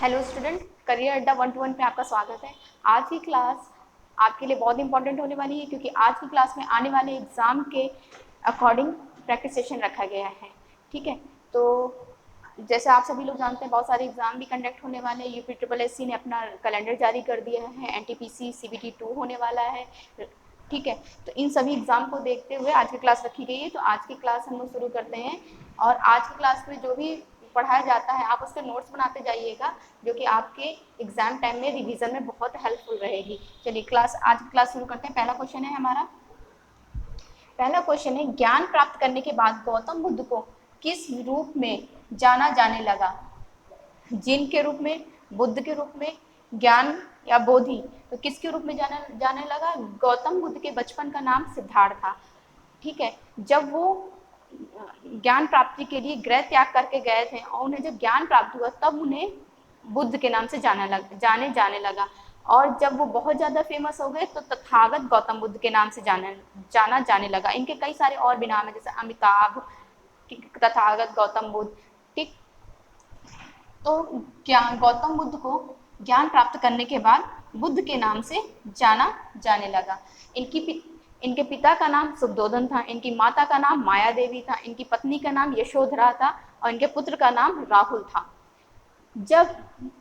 Hello student, career अड्डा 1 to 1 पे आपका स्वागत है। आज की क्लास आपके लिए बहुत इंपॉर्टेंट होने वाली है क्योंकि आज की क्लास में आने वाले एग्ज़ाम के अकॉर्डिंग प्रैक्टिस सेशन रखा गया है। ठीक है, तो जैसे आप सभी लोग जानते हैं बहुत सारे एग्ज़ाम भी कंडक्ट होने वाले हैं। यूपी ट्रिपल एस सी ने अपना कैलेंडर जारी कर दिया है, एनटीपीसी सीबीटी 2 होने वाला है। ठीक है, तो इन सभी एग्ज़ाम को देखते हुए आज की क्लास रखी गई है। तो आज की क्लास हम लोग शुरू करते हैं और आज की क्लास में जो भी पढ़ाया जाता है आप उसके नोट्स बनाते जाइएगा, जो कि आपके एग्जाम टाइम में रिवीजन में बहुत हेल्पफुल रहेगी। चलिए आज की क्लास शुरू करते हैं। पहला क्वेश्चन है हमारा। पहला क्वेश्चन है, ज्ञान प्राप्त करने के बाद गौतम बुद्ध को किस रूप में जाना जाने लगा? जिन के रूप में, बुद्ध के रूप में, ज्ञान या बोधि? तो किसके रूप में जाने लगा? गौतम बुद्ध के बचपन का नाम सिद्धार्थ था। ठीक है, जब वो ज्ञान प्राप्ति के लिए गृह त्याग करके गए थे और उन्हें जब ज्ञान प्राप्त हुआ तब उन्हें बुद्ध के नाम से जाने जाने लगा। और जब वो बहुत ज़्यादा फेमस हो गए तो तथागत गौतम बुद्ध के नाम से जाना जाने लगा। इनके कई सारे और भी नाम है, जैसे अमिताभ, तथागत गौतम बुद्ध। ठीक, तो ज्ञान गौतम बुद्ध को ज्ञान प्राप्त करने के बाद बुद्ध के नाम से जाना जाने लगा। इनके पिता का नाम शुद्धोधन था, इनकी माता का नाम माया देवी था, इनकी पत्नी का नाम यशोधरा था और इनके पुत्र का नाम राहुल था। जब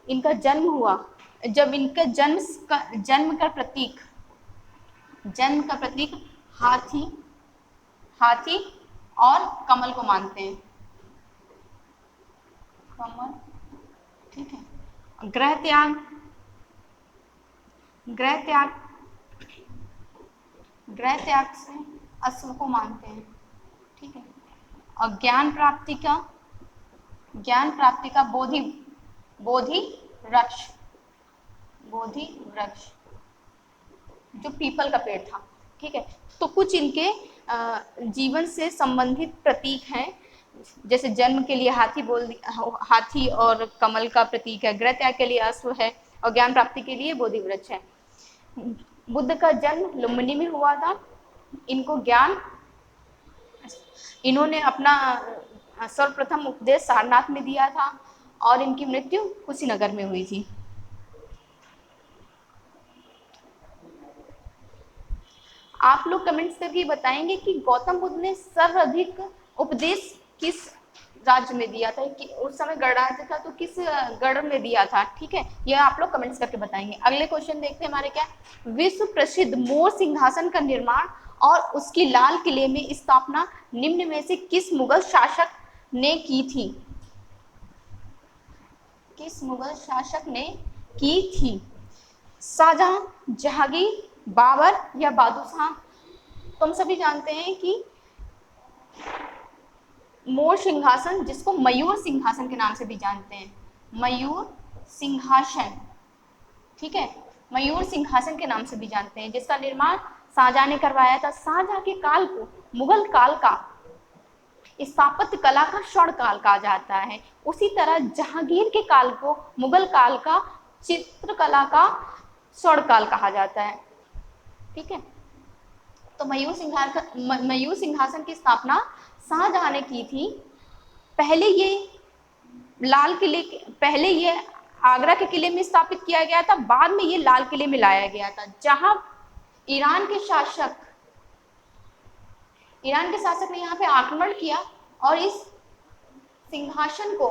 इनका जन्म हुआ, जब इनका जन्म का प्रतीक हाथी हाथी और कमल को मानते हैं। कमल, ठीक है। गृह त्याग से अश्व को मानते हैं। ठीक है, और ज्ञान प्राप्ति का बोधि वृक्ष जो पीपल का पेड़ था। ठीक है, तो कुछ इनके जीवन से संबंधित प्रतीक हैं, जैसे जन्म के लिए हाथी और कमल का प्रतीक है, गृह त्याग के लिए अश्व है और ज्ञान प्राप्ति के लिए बोधि वृक्ष है। बुद्ध का जन्म लुम्बिनी में हुआ था। इन्होंने अपना सर्वप्रथम उपदेश सारनाथ में दिया था और इनकी मृत्यु कुशीनगर में हुई थी। आप लोग कमेंट्स करके बताएंगे कि गौतम बुद्ध ने सर्वाधिक उपदेश किस राज्य में दिया था, कि उस समय गणराज्य था तो किस गढ़ में दिया था। ठीक है, यह आप लोग कमेंट्स करके बताएंगे। अगले क्वेश्चन देखते हैं हमारे क्या। विश्व प्रसिद्ध मोर सिंहासन का निर्माण और उसकी लाल किले में स्थापना निम्न में से किस मुगल शासक ने की थी? किस मुगल शासक ने की थी? शाहजहां, जहांगीर, बाबर या बहादुर शाह? तुम सभी जानते हैं कि मोर सिंहासन, जिसको मयूर सिंहासन के नाम से भी जानते हैं, मयूर सिंहासन, ठीक है, मयूर सिंहासन के नाम से भी जानते हैं, जिसका निर्माण शाहजहां ने करवाया था। शाहजहां के काल को मुगल काल का स्थापत्य कला का स्वर्ण काल कहा जाता है। उसी तरह जहांगीर के काल को मुगल काल का चित्रकला का स्वर्ण काल कहा जाता है। ठीक है, तो मयूर सिंहासन की स्थापना शाहजहां ने की थी। पहले ये आगरा के किले में स्थापित किया गया था, बाद में ये लाल किले में लाया गया था, जहां ईरान के शासक ने यहाँ पे आक्रमण किया और इस सिंहासन को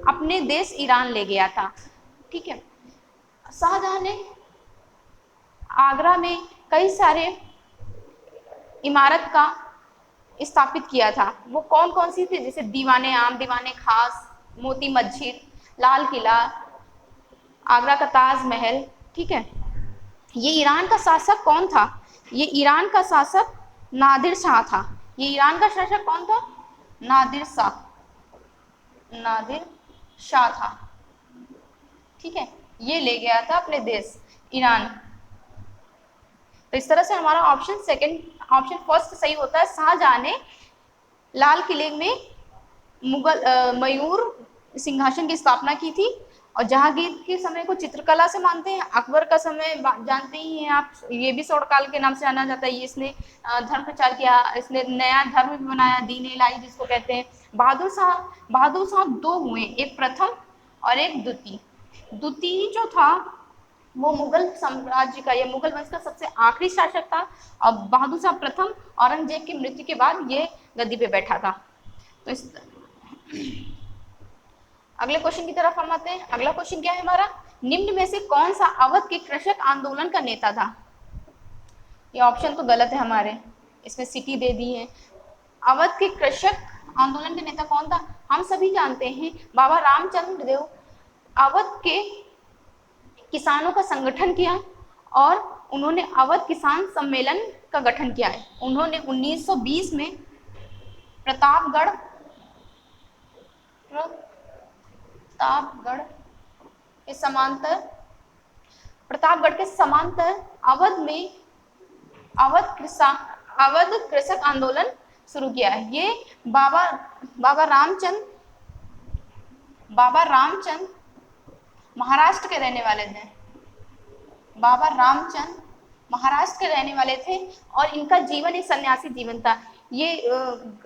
अपने देश ईरान ले गया था। ठीक है, शाहजहां ने आगरा में कई सारे इमारत का स्थापित किया था। वो कौन कौन सी थी? जैसे दीवाने आम, दीवाने खास, मोती मस्जिद, लाल किला, आगरा का ताजमहल। ठीक है, ये ईरान का शासक कौन था? ये ईरान का शासक नादिर शाह था। ये ईरान का शासक कौन था? नादिर शाह था। ठीक है, ये ले गया था अपने देश ईरान। तो इस तरह से हमारा ऑप्शन फर्स्ट सही होता है। शाहजहां ने लाल किले में मयूर सिंहासन की स्थापना की थी। और जहांगीर के समय को चित्रकला से मानते हैं। अकबर का समय जानते ही हैं आप, ये भी स्वर्ण के नाम से जाना जाता है। इसने धर्म प्रचार किया, इसने नया धर्म भी बनाया, दीन इलाही जिसको कहते हैं। बहादुर शाह 2 हुए, एक प्रथम और एक द्वितीय। द्वितीय जो था वो मुगल साम्राज्य का या मुगल वंश का सबसे आखिरी शासक था और बहादुर शाह प्रथम औरंगजेब की मृत्यु के बाद ये गद्दी पे बैठा था। तो इस अगले क्वेश्चन की तरफ हम आते हैं। अगला क्वेश्चन क्या है हमारा, निम्न में से कौन सा अवध के कृषक आंदोलन का नेता था। ये ऑप्शन तो गलत है हमारे, इसमें सिटी दे दी है। अवध के कृषक आंदोलन के नेता कौन था, हम सभी जानते हैं बाबा रामचंद्र देव। अवध के किसानों का संगठन किया और उन्होंने अवध किसान सम्मेलन का गठन किया है। उन्होंने 1920 में प्रतापगढ़ के समांतर अवध में अवध कृषक आंदोलन शुरू किया है। ये बाबा रामचंद महाराष्ट्र के रहने वाले थे। बाबा रामचंद महाराष्ट्र के रहने वाले थे और इनका जीवन एक सन्यासी जीवन था। ये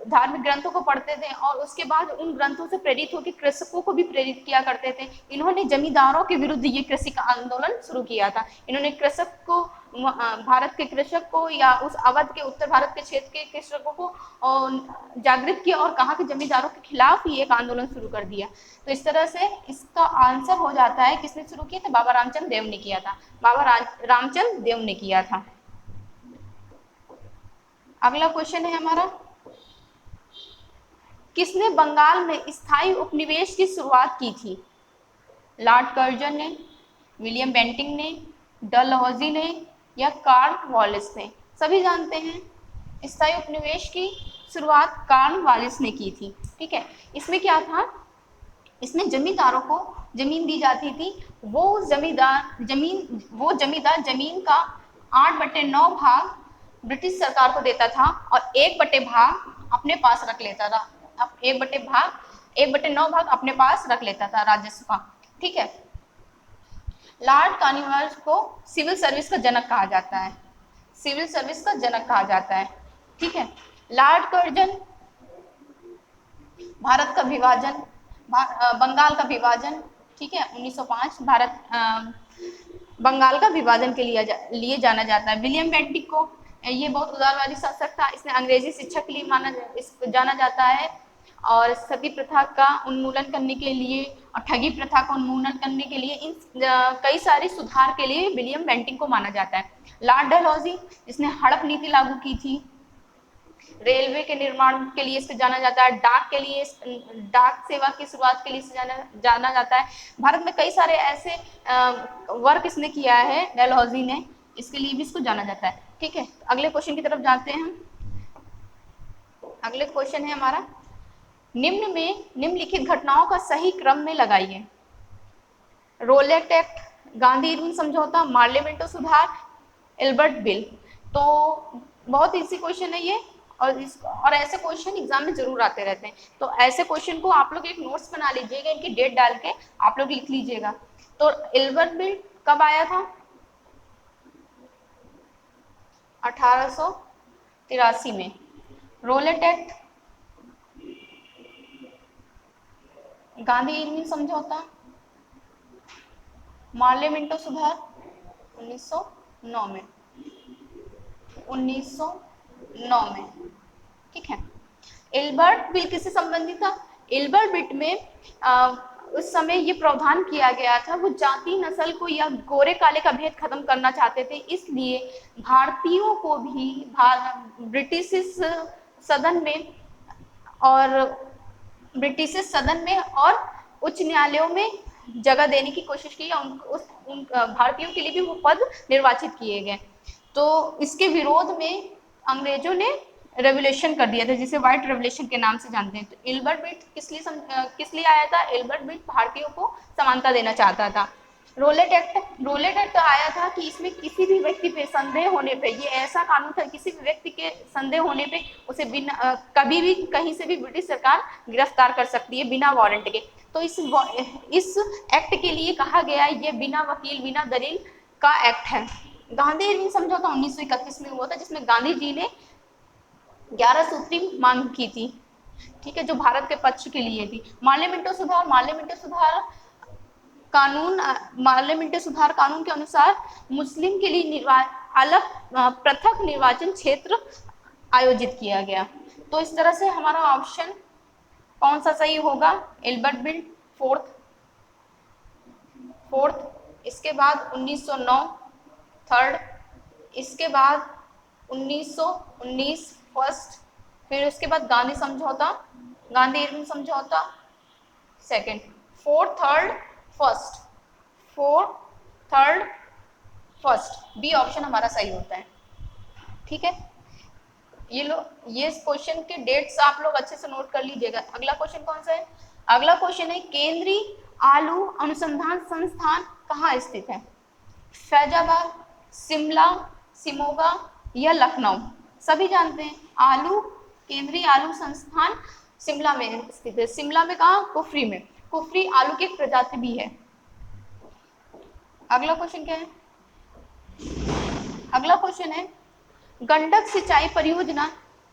धार्मिक ग्रंथों को पढ़ते थे और उसके बाद उन ग्रंथों से प्रेरित होकर कृषकों को भी प्रेरित किया करते थे। इन्होंने जमींदारों के विरुद्ध ये कृषि का आंदोलन शुरू किया था। इन्होंने कृषक को, भारत के कृषक को या उस अवध के उत्तर भारत के क्षेत्र के कृषकों को जागृत किया और कहा कि जमींदारों के खिलाफ ही एक आंदोलन शुरू कर दिया। तो इस तरह से इसका आंसर हो जाता है किसने शुरू किया था, बाबा रामचंद्र देव ने किया था। बाबा रामचंद्र देव ने किया था। अगला क्वेश्चन है हमारा, किसने बंगाल में स्थायी उपनिवेश की शुरुआत की थी। लॉर्ड कर्जन ने, विलियम बेंटिंक ने, डलहौजी ने या कॉर्नवालिस ने। सभी जानते हैं स्थायी उपनिवेश की शुरुआत कॉर्नवालिस ने की थी। ठीक है, इसमें क्या था, इसमें जमींदारों को जमीन दी जाती थी। वो जमींदार जमीन का 8/9 भाग ब्रिटिश सरकार को देता था और 1/9 भाग अपने पास रख लेता था। अब 1/9 भाग अपने पास रख लेता था राजस्व का। ठीक है, लॉर्ड कॉर्नवालिस को सिविल सर्विस का जनक कहा जाता है। सिविल सर्विस का जनक कहा जाता है। ठीक है, लॉर्ड कर्जन भारत का विभाजन, बंगाल का विभाजन, ठीक है, 1905 बंगाल का विभाजन के लिए जाना जाता है। विलियम बेंटिक को, ये बहुत उदारवादी शासक था। इसने अंग्रेजी शिक्षा के लिए जाना जाता है और सती प्रथा का उन्मूलन करने के लिए और ठगी प्रथा का उन्मूलन करने के लिए इन कई सारे सुधार के लिए विलियम बेंटिक को माना जाता है। लॉर्ड डलहौजी, इसने हड़प नीति लागू की थी। रेलवे के निर्माण के लिए इसे जाना जाता है। डाक सेवा की शुरुआत के लिए इसे जाना जाता है। भारत में कई सारे ऐसे वर्क इसने किया है डलहौजी ने, इसके लिए भी इसको जाना जाता है। ठीक है, अगले क्वेश्चन की तरफ जाते हैं हम। अगले क्वेश्चन है हमारा, निम्नलिखित घटनाओं का सही क्रम में लगाइए। रोलेट एक्ट, गांधी इरविन समझौता, मार्लेमेंटो सुधार, एल्बर्ट बिल। तो बहुत इजी क्वेश्चन है ये और ऐसे क्वेश्चन एग्जाम में जरूर आते रहते हैं। तो ऐसे क्वेश्चन को आप लोग एक नोट्स बना लीजिएगा, इनकी डेट डाल के आप लोग लिख लीजिएगा। तो एल्बर्ट बिल कब आया था, 1883 में। रोलेट एक्ट, गांधी इरविन समझौता, मार्लेमेंटो सुधार 1909 में। 1909 में, ठीक है। एल्बर्ट बिल किससे संबंधित था, एल्बर्ट बिल में उस समय ये प्रावधान किया गया था, वो जाति नस्ल को या गोरे काले का भेद खत्म करना चाहते थे। इसलिए भारतीयों को भी ब्रिटिश सदन में और उच्च न्यायालयों में जगह देने की कोशिश की। उन भारतीयों के लिए भी वो पद निर्वाचित किए गए। तो इसके विरोध में अंग्रेजों ने रेवोल्यूशन कर दिया था, जिसे व्हाइट रेवोल्यूशन के नाम से जानते हैं। तो एल्बर्ट बिल किस लिए आया था, एल्बर्ट बिल भारतीयों को समानता देना चाहता था। रोलेट एक्ट आया था कि इसमें किसी भी व्यक्ति पे संदेह होने पे, ये ऐसा कानून था, किसी भी व्यक्ति के संदेह होने पे उसे बिना कभी भी कहीं से भी ब्रिटिश सरकार गिरफ्तार कर सकती है बिना वारंट के। तो इस एक्ट के लिए कहा गया ये बिना वकील बिना दलील का एक्ट है। गांधी इरविन समझौता 1931 में हुआ था, जिसमें गांधी जी ने 11 सूत्री मांग की थी, ठीक है, जो भारत के पक्ष के लिए थी। मार्लेमेंटो सुधार कानून पार्लियामेंट्री सुधार कानून के अनुसार मुस्लिम के लिए अलग पृथक निर्वाचन क्षेत्र आयोजित किया गया। तो इस तरह से हमारा ऑप्शन कौन सा सही होगा? एल्बर्ट बिल फोर्थ, इसके बाद 1909 थर्ड, इसके बाद 1919 फर्स्ट, फिर उसके बाद गांधी समझौता, गांधी इरविन समझौता second, fourth third first, B option हमारा सही होता है। ठीक है, ये लो, ये क्वेश्चन के डेट्स आप लोग अच्छे से नोट कर लीजिएगा। अगला क्वेश्चन कौन सा है? अगला क्वेश्चन है केंद्रीय आलू अनुसंधान संस्थान कहाँ स्थित है? फैजाबाद, शिमला, सिमोगा या लखनऊ? सभी जानते हैं आलू, केंद्रीय आलू संस्थान शिमला में स्थित है। शिमला में कहाँ? कुफरी में। कुफरी आलू की एक प्रजाति भी है। अगला क्वेश्चन क्या है? अगला क्वेश्चन है गंडक सिंचाई परियोजना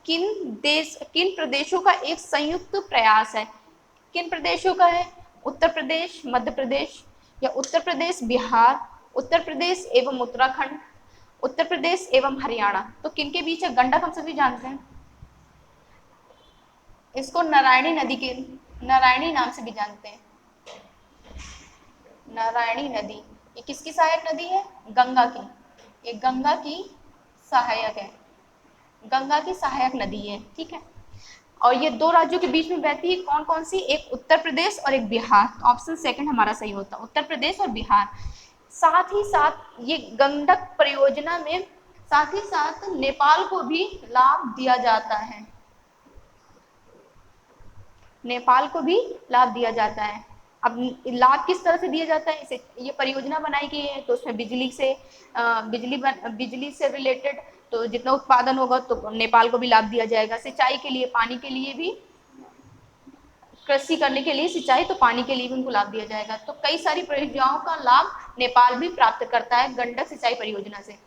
किन प्रदेशों का एक संयुक्त प्रयास है? किन प्रदेशों का है? उत्तर प्रदेश, मध्य प्रदेश या उत्तर प्रदेश बिहार, उत्तर प्रदेश एवं उत्तराखंड, उत्तर प्रदेश एवं हरियाणा? तो किनके बीच है? गंडक हम सभी जानते हैं, इसको नारायणी नदी के नारायणी नाम से भी जानते हैं। नारायणी नदी ये किसकी सहायक नदी है? गंगा की। ये गंगा की सहायक है, गंगा की सहायक नदी है। ठीक है, और ये दो राज्यों के बीच में बहती है। कौन कौन सी? एक उत्तर प्रदेश और एक बिहार। तो ऑप्शन सेकंड हमारा सही होता है, उत्तर प्रदेश और बिहार। साथ ही साथ ये गंडक परियोजना में साथ ही साथ नेपाल को भी लाभ दिया जाता है, नेपाल को भी लाभ दिया जाता है। अब लाभ किस तरह से दिया जाता है? इसे ये परियोजना बनाई गई है तो उसमें बिजली से रिलेटेड तो जितना उत्पादन होगा तो नेपाल को भी लाभ दिया जाएगा। सिंचाई के लिए, पानी के लिए भी, कृषि करने के लिए सिंचाई, तो पानी के लिए भी उनको लाभ दिया जाएगा। तो कई सारी परियोजनाओं का लाभ नेपाल भी प्राप्त करता है गंडक सिंचाई परियोजना से।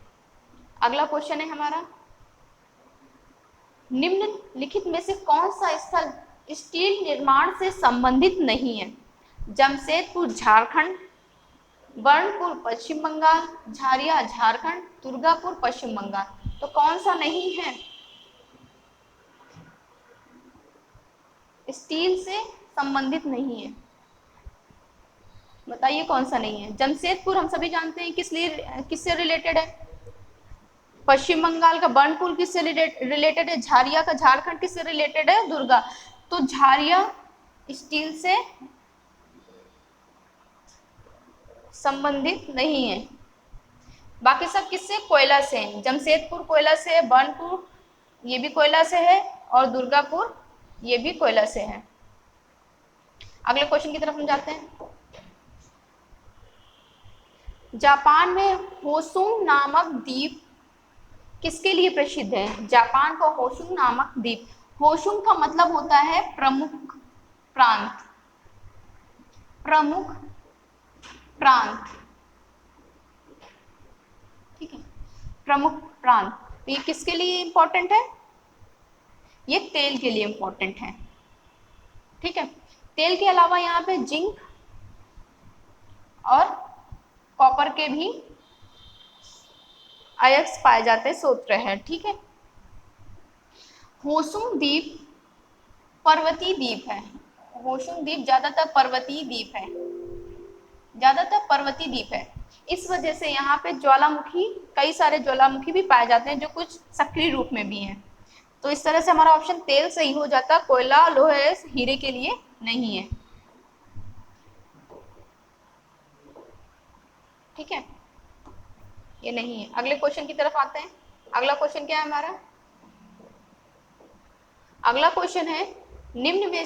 अगला क्वेश्चन है हमारा, निम्नलिखित में से कौन सा स्थल स्टील निर्माण से संबंधित नहीं है? जमशेदपुर झारखंड, बर्नपुर पश्चिम बंगाल, झारिया झारखंड, दुर्गापुर पश्चिम बंगाल। तो कौन सा नहीं है? स्टील से संबंधित नहीं है, बताइए कौन सा नहीं है? जमशेदपुर हम सभी जानते हैं किससे रिलेटेड है? पश्चिम बंगाल का। बर्नपुर किससे रिलेटेड है? झारिया का। झारखंड किससे रिलेटेड है? दुर्गा। तो झारिया स्टील से संबंधित नहीं है, बाकी सब किससे? कोयला से। जमशेदपुर कोयला से है, बर्नपुर ये भी कोयला से है और दुर्गापुर ये भी कोयला से है। अगले क्वेश्चन की तरफ हम जाते हैं। जापान में होसुंग नामक द्वीप किसके लिए प्रसिद्ध है? जापान का होसुंग नामक द्वीप, होसुंग का मतलब होता है प्रमुख प्रांत, प्रमुख प्रांत। ठीक है, प्रमुख प्रांत। तो ये किसके लिए इंपॉर्टेंट है? ये तेल के लिए इंपॉर्टेंट है। ठीक है, तेल के अलावा यहाँ पे जिंक और कॉपर के भी अयस्क पाए जाते हैं, स्रोत है। ठीक है, होसुंग द्वीप पर्वतीय द्वीप है। होसुंग द्वीप ज्यादातर पर्वतीय द्वीप है, ज्यादातर पर्वतीय द्वीप है। इस वजह से यहाँ पे ज्वालामुखी, कई सारे ज्वालामुखी भी पाए जाते हैं जो कुछ सक्रिय रूप में भी हैं। तो इस तरह से हमारा ऑप्शन तेल सही हो जाता, कोयला, लोहे, हीरे के लिए नहीं है। ठीक है, ये नहीं है। अगले क्वेश्चन की तरफ आते हैं। अगला क्वेश्चन क्या है हमारा? अगला क्वेश्चन है निम्न में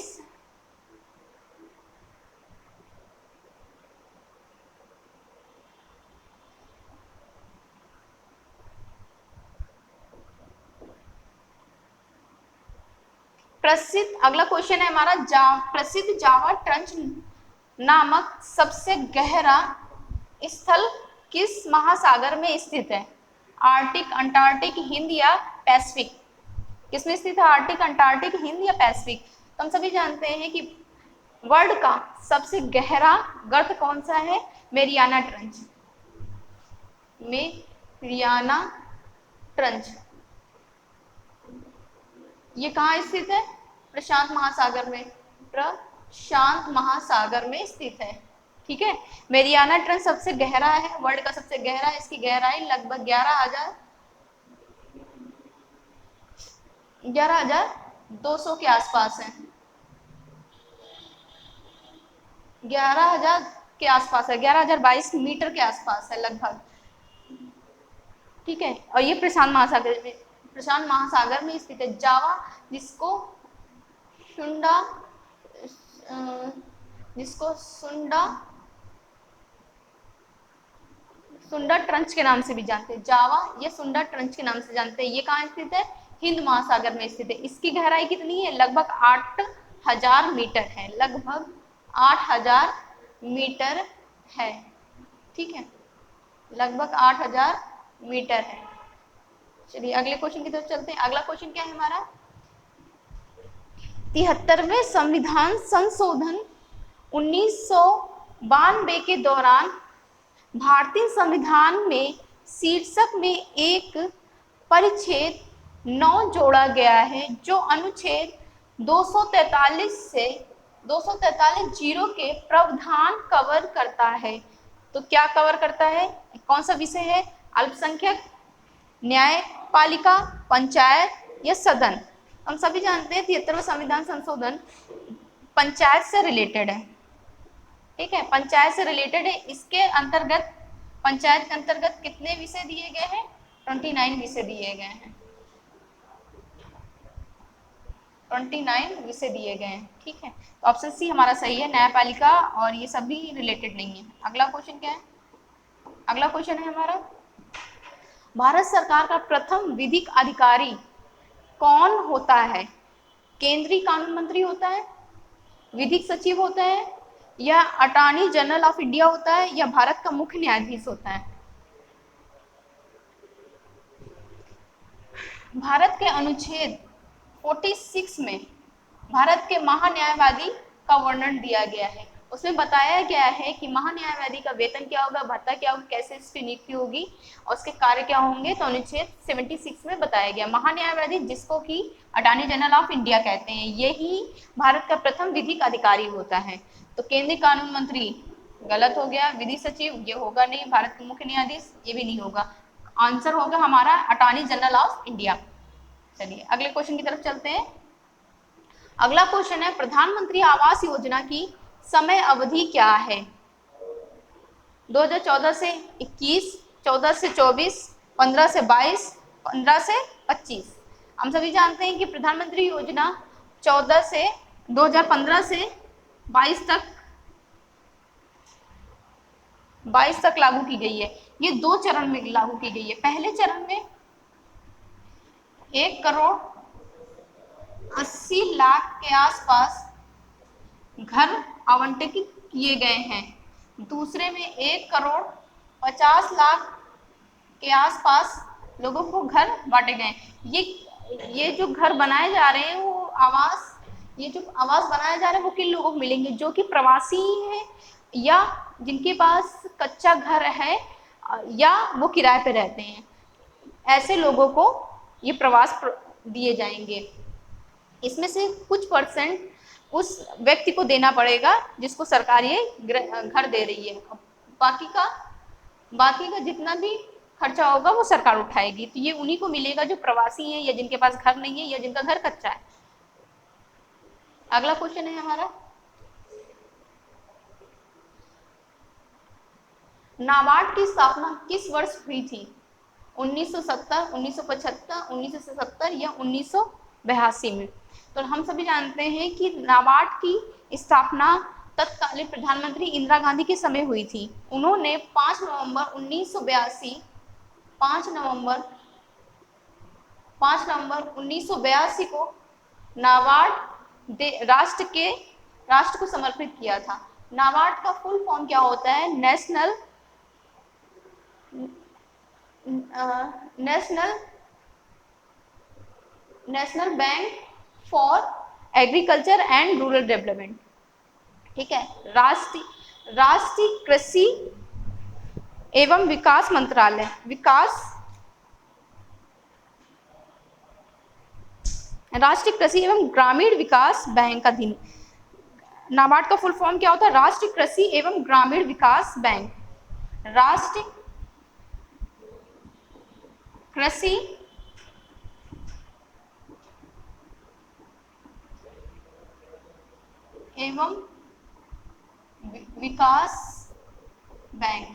प्रसिद्ध, अगला क्वेश्चन है हमारा, प्रसिद्ध जावा ट्रंच नामक सबसे गहरा स्थल किस महासागर में स्थित है? आर्टिक, अंटार्कटिक, हिंद या पैसिफिक? किसमें स्थित है? आर्टिक, अंटार्कटिक, हिंद या पैसिफिक? तो हम सभी जानते हैं कि वर्ल्ड का सबसे गहरा गर्त कौन सा है? Mariana trench. मेरियाना ट्रंच ये कहाँ स्थित है? प्रशांत महासागर में। प्रशांत महासागर में स्थित है। ठीक है, मेरियाना ट्रंच सबसे गहरा है, वर्ल्ड का सबसे गहरा है। इसकी गहराई लगभग 11,200 के आसपास है। 11,000 के आसपास है, 11,022 मीटर के आसपास है लगभग। ठीक है, और ये प्रशांत महासागर में स्थित है। जावा जिसको सुंडा सुंडा ट्रंच के नाम से भी जानते हैं। जावा या सुंडा ट्रंच के नाम से जानते हैं। ये कहाँ स्थित है? हिंद महासागर में स्थित है। इसकी गहराई कितनी है? लगभग 8,000 मीटर है। लगभग 8,000 मीटर है। ठीक है, लगभग 8,000 मीटर है। चलिए अगले क्वेश्चन की तरफ चलते हैं। अगला क्वेश्चन क्या है हमारा? 73वें संविधान संशोधन 1992 के दौरान भारतीय संविधान में शीर्षक में एक परिच्छेद 9 जोड़ा गया है जो अनुच्छेद 243 से 243 जीरो के प्रावधान कवर करता है। तो क्या कवर करता है? कौन सा विषय है? अल्पसंख्यक, न्यायपालिका, पंचायत या सदन। हम सभी जानते हैं 73वां संविधान संशोधन पंचायत से रिलेटेड है। ठीक है, पंचायत से रिलेटेड है। इसके अंतर्गत, पंचायत के अंतर्गत कितने विषय दिए गए हैं? 29 विषय दिए गए हैं। 29 विषय दिए गए हैं। ठीक है, तो ऑप्शन सी हमारा सही है, न्यायपालिका और ये सभी रिलेटेड नहीं है। अगला क्वेश्चन क्या है? अगला क्वेश्चन है हमारा, भारत सरकार का प्रथम विधिक अधिकारी कौन होता है? केंद्रीय कानून मंत्री होता है, विधिक सचिव होता है, या अटॉर्नी जनरल ऑफ इंडिया होता है, या भारत का मुख्य न्यायाधीश होता है? भारत के अनुच्छेद 46 में भारत के महान्यायवादी का वर्णन दिया गया है। उसमें बताया गया है कि महान्यायवादी का वेतन क्या होगा, भत्ता क्या होगा, कैसे इसकी नियुक्ति होगी और उसके कार्य क्या होंगे। तो अनुच्छेद 76 में बताया गया। महान्यायवादी जिसको कि अटॉर्नी जनरल ऑफ इंडिया कहते हैं, यही भारत का प्रथम विधिक अधिकारी होता है। तो केंद्रीय कानून मंत्री गलत हो गया, विधि सचिव ये होगा नहीं, भारत के मुख्य न्यायाधीश ये भी नहीं होगा। आंसर होगा हमारा अटॉर्नी जनरल ऑफ इंडिया। चलिए अगले क्वेश्चन की तरफ चलते हैं। अगला क्वेश्चन है, प्रधानमंत्री आवास योजना की समय अवधि क्या है? 2014 से 21, 14 से 24, 15 से 22, 15 से 25। हम सभी जानते हैं कि प्रधानमंत्री योजना 2015 से 22 तक लागू की गई है। ये 2 चरण में लागू की गई है। पहले चरण में 1,80,00,000 के आसपास घर आवंटित किए गए हैं। दूसरे में 1,50,00,000 के आसपास लोगों को घर बांटे गए। ये जो घर बनाए जा रहे हैं वो ये जो आवास बनाए जा रहे हैं वो किन लोगों को मिलेंगे? जो कि प्रवासी हैं या जिनके पास कच्चा घर है या वो किराए पे रहते हैं, ऐसे लोगों को ये प्रवास दिए जाएंगे। इसमें से कुछ परसेंट उस व्यक्ति को देना पड़ेगा जिसको सरकार ये घर दे रही है। बाकी का जितना भी खर्चा होगा वो सरकार उठाएगी। तो ये उन्हीं को मिलेगा जो प्रवासी हैं या जिनके पास घर नहीं है या जिनका घर कच्चा है। अगला क्वेश्चन है हमारा, नाबार्ड की स्थापना किस वर्ष हुई थी? 1970, 1975, 1970 या 1982 में? तो हम सभी जानते हैं कि नाबार्ड की स्थापना तत्कालीन प्रधानमंत्री इंदिरा गांधी के समय हुई थी। उन्होंने 5 नवंबर 1982 को नाबार्ड राष्ट्र को समर्पित किया था। नाबार्ड का फुल फॉर्म क्या होता है? National bank for agriculture and rural development. ठीक है। राष्ट्रीय कृषि एवं विकास मंत्रालय, राष्ट्रीय कृषि एवं ग्रामीण विकास बैंक अधीन। नाबार्ड का फुल फॉर्म क्या होता है? राष्ट्रीय कृषि एवं ग्रामीण विकास बैंक। राष्ट्रीय कृषि एवं विकास बैंक,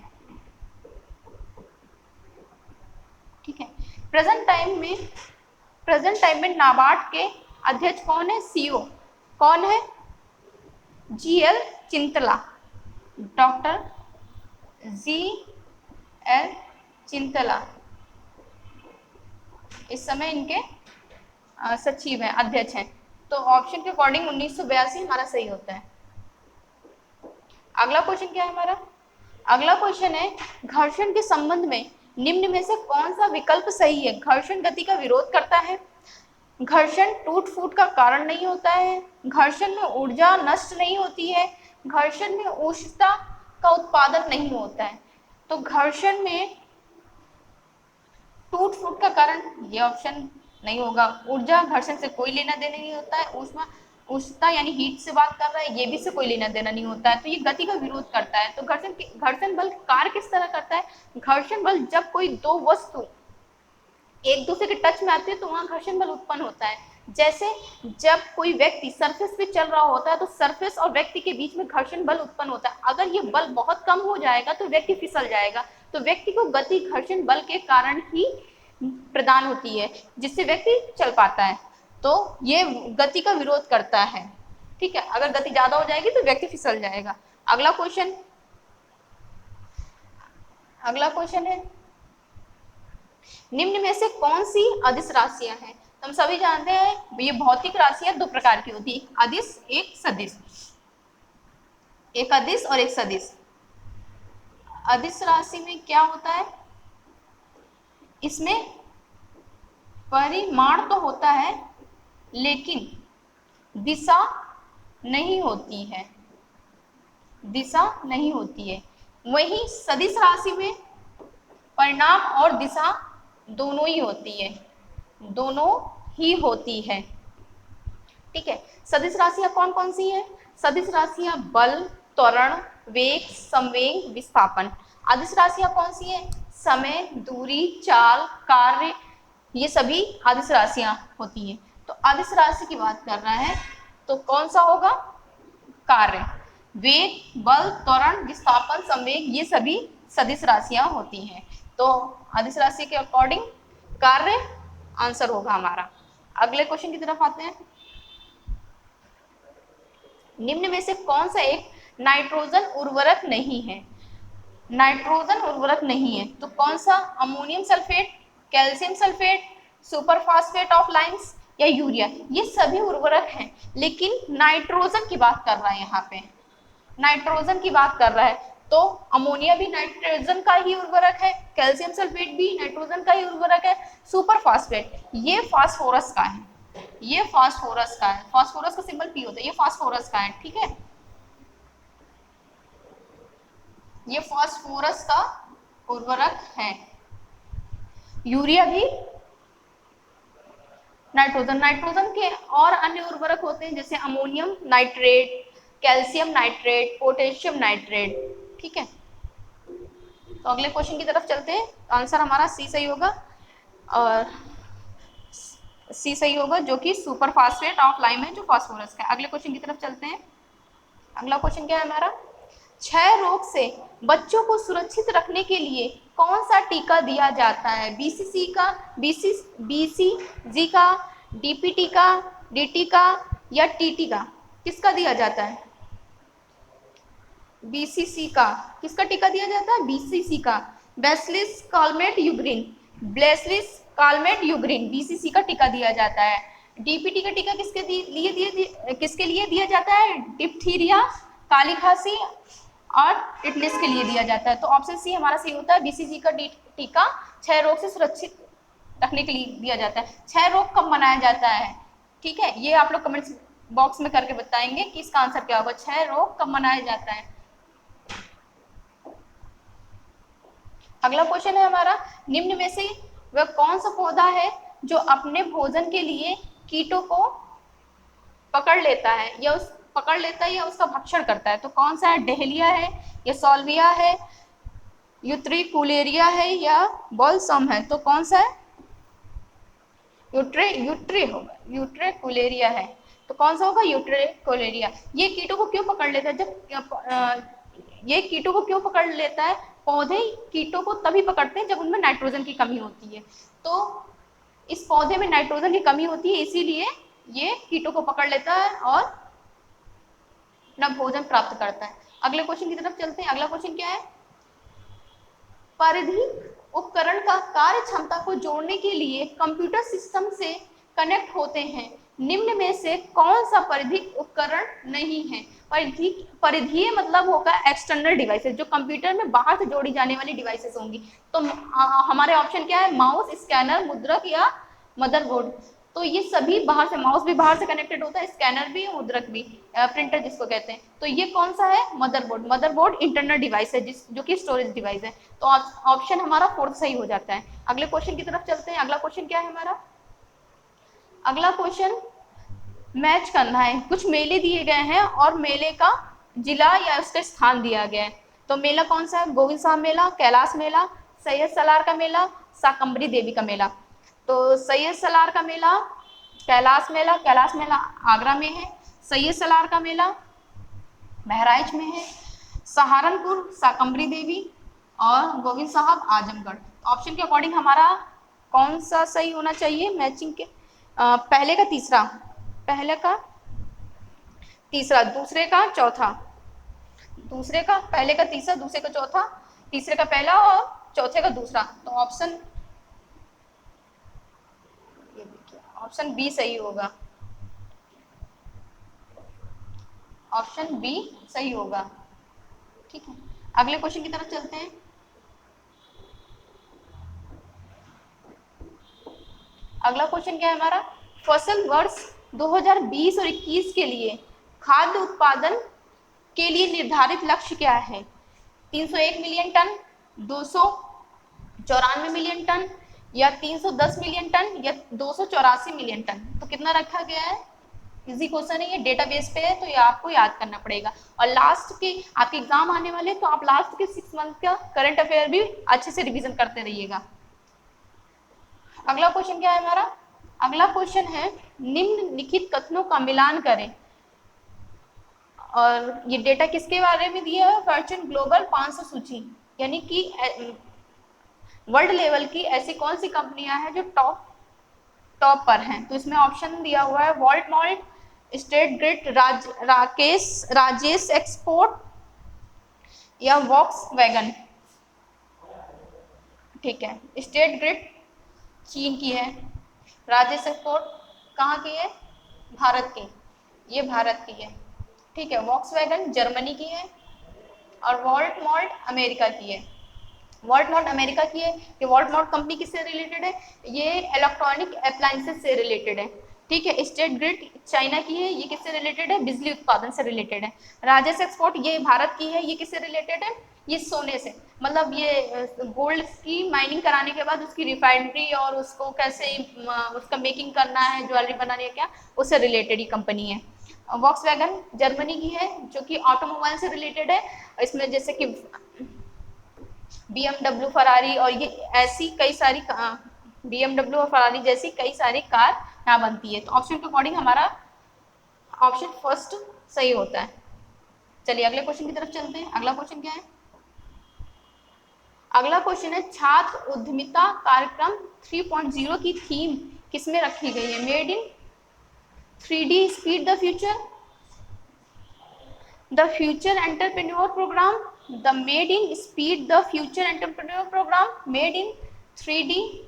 ठीक है। प्रेजेंट टाइम में नाबार्ड के अध्यक्ष कौन है? सीईओ कौन है? GL Chintala, doctor GL Chintala इस समय इनके सचिव हैं, अध्यक्ष हैं। तो ऑप्शन के अकॉर्डिंग 1982 हमारा सही होता है। अगला क्वेश्चन क्या है हमारा? अगला क्वेश्चन है घर्षण के संबंध में निम्न में से कौन सा विकल्प सही है? घर्षण गति का विरोध करता है, घर्षण टूट फूट का कारण नहीं होता है, घर्षण में ऊर्जा नष्ट नहीं होती है, घर्षण में उष्णता का उत्पादन नहीं होता है। तो घर्षण में टूट फूट का कारण ये ऑप्शन नहीं होगा। ऊर्जा घर्षण से कोई लेना देना नहीं होता है। उष्णता यानी हीट से बात कर रहा है, ये भी से कोई लेना देना नहीं होता है। तो ये गति का विरोध करता है। तो घर्षण बल कार्य किस तरह करता है? घर्षण बल जब कोई दो वस्तु एक दूसरे के टच में आते हैं तो वहां घर्षण बल उत्पन्न होता है। जैसे जब कोई व्यक्ति सरफेस पे चल रहा होता है तो सरफेस और व्यक्ति के बीच में घर्षण बल उत्पन्न होता है। अगर ये बल बहुत कम हो जाएगा तो व्यक्ति फिसल जाएगा। तो व्यक्ति को गति घर्षण बल के कारण ही प्रदान होती है, जिससे व्यक्ति चल पाता है। तो ये गति का विरोध करता है, ठीक है। अगर गति ज्यादा हो जाएगी तो व्यक्ति फिसल जाएगा। अगला क्वेश्चन है निम्न में से कौन सी अदिश राशियां हैं? तो हम सभी जानते हैं ये भौतिक राशियां दो प्रकार की होती है, एक अदिश एक सदिश। एक अदिश और एक सदिश। अदिश राशि में क्या होता है? इसमें परिमाण तो होता है लेकिन दिशा नहीं होती है, दिशा नहीं होती है। वहीं सदिश राशि में परिणाम और दिशा दोनों ही होती है, दोनों ही होती है, ठीक है। सदिश राशियां कौन कौन सी हैं? सदिश राशियां बल, त्वरण, वेग, संवेग, विस्थापन। अदिश राशियां कौन सी हैं? समय, दूरी, चाल, कार्य, ये सभी अदिश राशियां होती हैं। तो अदिश राशि की बात कर रहा है तो कौन सा होगा? कार्य। वेग, बल, त्वरण, विस्थापन, संवेग, ये सभी सदिश राशियां होती हैं। तो अदिश राशि के अकॉर्डिंग कार्य आंसर होगा हमारा। अगले क्वेश्चन की तरफ आते हैं। निम्न में से कौन सा एक नाइट्रोजन उर्वरक नहीं है? नाइट्रोजन उर्वरक नहीं है तो कौन सा? Ammonium sulphate, calcium sulphate, superphosphate of Lyme's या यूरिया। ये सभी उर्वरक हैं, लेकिन नाइट्रोजन की बात कर रहा है यहाँ पे, नाइट्रोजन की बात कर रहा है। तो अमोनिया भी नाइट्रोजन का ही उर्वरक है, कैल्शियम सल्फेट भी नाइट्रोजन का ही उर्वरक है, सुपरफॉस्फेट ये फास्फोरस का है, ये फास्फोरस का है। फास्फोरस का सिंबल पी होता है, ये फास्फोरस का है, ठीक है। ये फास्फोरस का उर्वरक है। यूरिया भी नाइट्रोजन के और अन्य उर्वरक होते हैं जैसे ammonium nitrate, calcium nitrate, potassium nitrate, ठीक है। तो अगले क्वेश्चन की तरफ चलते हैं। आंसर हमारा सी सही होगा, और सी सही होगा जो कि सुपरफॉस्फेट ऑफ लाइम है जो फास्फोरस का है। अगले क्वेश्चन की तरफ चलते हैं। अगला क्वेश्चन क्या है हमारा? क्षय रोग से बच्चों को सुरक्षित रखने के लिए कौन सा टीका दिया जाता है? बीसीजी का, डीपीटी का, डीटी का या टीटी का? किसका दिया जाता है? बीसीसी का। किसका टीका दिया जाता है? बीसीसी का, बेसिलस कॉलमेट यूग्रीन, ब्लेसिलस कॉलमेट यूग्रीन, बीसीसी का टीका दिया जाता है। डीपीटी का टीका किसके लिए दिया जाता है? डिप्थीरिया, काली खांसी और टिटनेस के लिए दिया जाता है। तो ऑप्शन सी हमारा सही होता है। बीसीजी का टीका क्षय रोग से सुरक्षित रखने के लिए दिया जाता है। क्षय रोग कब मनाया जाता है? ठीक है, ये आप लोग कमेंट्स बॉक्स में करके बताएंगे कि इसका आंसर क्या होगा। क्षय रोग कब मनाया जाता है। अगला क्वेश्चन है हमारा, निम्न में से वह कौन सा पौधा है जो अपने भोजन के लिए कीटों को पकड़ लेता है या उसका भक्षण करता है। तो कौन सा है, डहेलिया है या सॉल्विया है, यूट्रिकुलेरिया है या बॉल्सम है। तो कौन सा है, यूट्रिकुलेरिया है। तो कौन सा होगा, यूट्रिकुलेरिया। ये कीटों को क्यों पकड़ लेता है, ये कीटों को क्यों पकड़ लेता है, पौधे कीटों को तभी पकड़ते हैं जब उनमें नाइट्रोजन की कमी होती है। तो इस पौधे में नाइट्रोजन की कमी होती है, इसीलिए ये कीटों को पकड़ लेता है और अपना भोजन प्राप्त करता है। अगले क्वेश्चन की तरफ चलते हैं। अगला क्वेश्चन क्या है, परिधि उपकरण का कार्य क्षमता को जोड़ने के लिए कंप्यूटर सिस्टम से कनेक्ट होते हैं। निम्न में से कौन सा परिधि उपकरण नहीं है। परिधीय मतलब होगा एक्सटर्नल डिवाइसेस, जो कंप्यूटर में बाहर से जोड़ी जाने वाली डिवाइसेस होंगी। तो हमारे ऑप्शन क्या है, माउस, स्कैनर, मुद्रक या मदरबोर्ड। तो ये सभी बाहर से, माउस भी बाहर से कनेक्टेड होता है, स्कैनर भी, मुद्रक भी, प्रिंटर जिसको कहते हैं। तो ये कौन सा है, मदरबोर्ड। मदरबोर्ड इंटरनल डिवाइस है जो कि स्टोरेज डिवाइस है। तो ऑप्शन हमारा फोर्थ सही हो जाता है। अगले क्वेश्चन की तरफ चलते हैं। अगला क्वेश्चन क्या है हमारा, अगला क्वेश्चन मैच करना है। कुछ मेले दिए गए हैं और मेले का जिला या उसका स्थान दिया गया है। तो मेला कौन सा है, गोविंद साहब मेला, कैलाश मेला, सैयद सलार का मेला, शाकंभरी देवी का मेला। तो सैयद सलार का मेला, कैलाश मेला आगरा में है, सैयद सलार का मेला बहराइच में है, सहारनपुर शाकंभरी देवी और गोविंद साहब आजमगढ़। ऑप्शन के अकॉर्डिंग हमारा कौन सा सही होना चाहिए मैचिंग के, पहले का तीसरा, दूसरे का चौथा, दूसरे का पहले का तीसरा, दूसरे का चौथा, तीसरे का पहला और चौथे का दूसरा। तो ऑप्शन ऑप्शन बी सही होगा, ऑप्शन बी सही होगा। ठीक है, अगले क्वेश्चन की तरफ चलते हैं। अगला क्वेश्चन क्या है हमारा, फसल वर्ष 2020 और 21 के लिए खाद्य उत्पादन के लिए निर्धारित लक्ष्य क्या है। 301 मिलियन टन, 294 मिलियन टन या 310 मिलियन टन या 284 मिलियन टन। तो कितना रखा गया है, इजी क्वेश्चन है, ये डेटाबेस पे है तो ये आपको याद करना पड़ेगा। और लास्ट के आपके एग्जाम आने वाले, तो आप लास्ट के 6 मंथ का करंट अफेयर भी अच्छे से रिवीजन करते रहिएगा। अगला क्वेश्चन क्या है हमारा, अगला क्वेश्चन है, निम्नलिखित कथनों का मिलान करें। और ये डेटा किसके बारे में दिया है, फॉर्च्यून ग्लोबल 500 सूची, यानी कि वर्ल्ड लेवल की ऐसी कौन सी कंपनियां हैं जो टॉप पर हैं। तो इसमें ऑप्शन दिया हुआ है, Walmart, state grid, Rajesh export या वॉक्स वैगन। ठीक है, स्टेट ग्रिड चीन की है, राजेश एक्सपोर्ट कहाँ की है, भारत की, ये भारत की है। ठीक है, वॉक्स वैगन जर्मनी की है और वॉल्ट मॉल्ट अमेरिका की है। वॉल्ट मॉल्ट अमेरिका की है। ये वॉल्ट मॉल्ट कंपनी किससे रिलेटेड है, ये इलेक्ट्रॉनिक अप्लायंसेस से रिलेटेड है। ठीक है, स्टेट ग्रिड चाइना की है, ये किससे रिलेटेड है, बिजली उत्पादन से रिलेटेड है। राजेश एक्सपोर्ट ये भारत की है, ये किससे रिलेटेड है, ये सोने से, मतलब ये गोल्ड की माइनिंग कराने के बाद उसकी रिफाइनरी और उसको कैसे उसका मेकिंग करना है, ज्वेलरी बनाने का, उससे रिलेटेड ही कंपनी है। वॉक्स वैगन जर्मनी की है, जो कि ऑटोमोबाइल से रिलेटेड है। इसमें जैसे कि BMW, फरारी और ये ऐसी कई सारी BMW और फरारी जैसी कई सारी कार यहाँ बनती है। तो ऑप्शन के अकॉर्डिंग हमारा ऑप्शन फर्स्ट सही होता है। चलिए अगले क्वेश्चन की तरफ चलते हैं। अगला क्वेश्चन क्या है, अगला क्वेश्चन है, छात्र उद्यमिता कार्यक्रम 3.0 की थीम किसमें रखी गई है, made in 3D speed the future, the future entrepreneur program, the made in speed the future entrepreneur program, made in 3D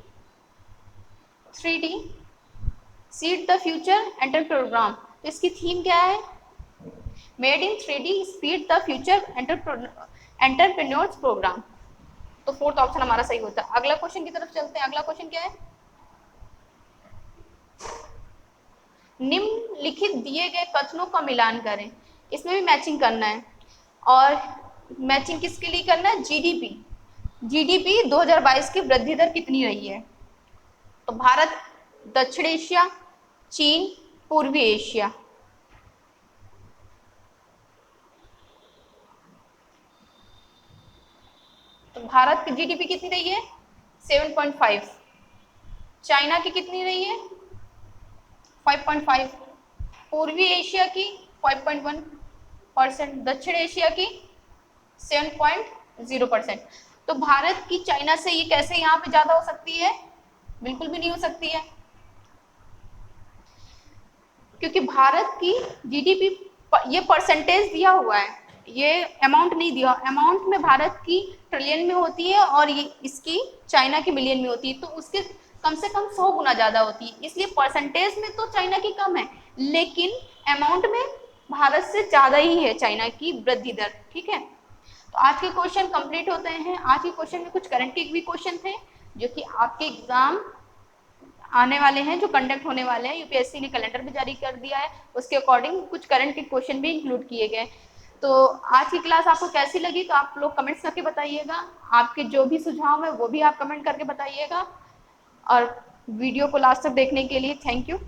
seed the future entrepreneur program। तो इसकी थीम क्या है, made in 3D speed the future entrepreneurs program. तो fourth option हमारा सही होता है। अगला क्वेश्चन की तरफ चलते हैं। अगला क्वेश्चन क्या है, निम्न लिखित दिए गए कथनों का मिलान करें, इसमें भी मैचिंग करना है। और मैचिंग किसके लिए करना है? जीडीपी। जीडीपी 2022 की वृद्धि दर कितनी रही है? तो भारत, दक्षिण एशिया, चीन, पूर्वी एशिया। तो भारत की जीडीपी कितनी रही है? 7.5। चाइना की कितनी रही है? 5.5। पूर्वी एशिया की 5.1%। दक्षिण एशिया की 7.0%। तो भारत की चाइना से ये कैसे यहाँ पे ज्यादा हो सकती है? बिल्कुल भी नहीं हो सकती है, क्योंकि भारत की जीडीपी, ये परसेंटेज दिया हुआ है, ये अमाउंट नहीं दिया। अमाउंट में भारत की ट्रिलियन में होती है और ये इसकी चाइना की मिलियन में होती है, तो उसके कम से कम 100 गुना ज्यादा होती है। इसलिए परसेंटेज में तो चाइना की कम है, लेकिन अमाउंट में भारत से ज्यादा ही है चाइना की वृद्धि दर। ठीक है, तो आज के क्वेश्चन कंप्लीट होते हैं। आज के क्वेश्चन में कुछ करंट भी क्वेश्चन थे जो कि आपके एग्जाम आने वाले हैं, जो कंडक्ट होने वाले हैं। यूपीएससी ने कैलेंडर भी जारी कर दिया है, उसके अकॉर्डिंग कुछ करंट के क्वेश्चन भी इंक्लूड किए गए। तो आज की क्लास आपको कैसी लगी तो आप लोग कमेंट्स करके बताइएगा। आपके जो भी सुझाव है वो भी आप कमेंट करके बताइएगा। और वीडियो को लास्ट तक देखने के लिए थैंक यू।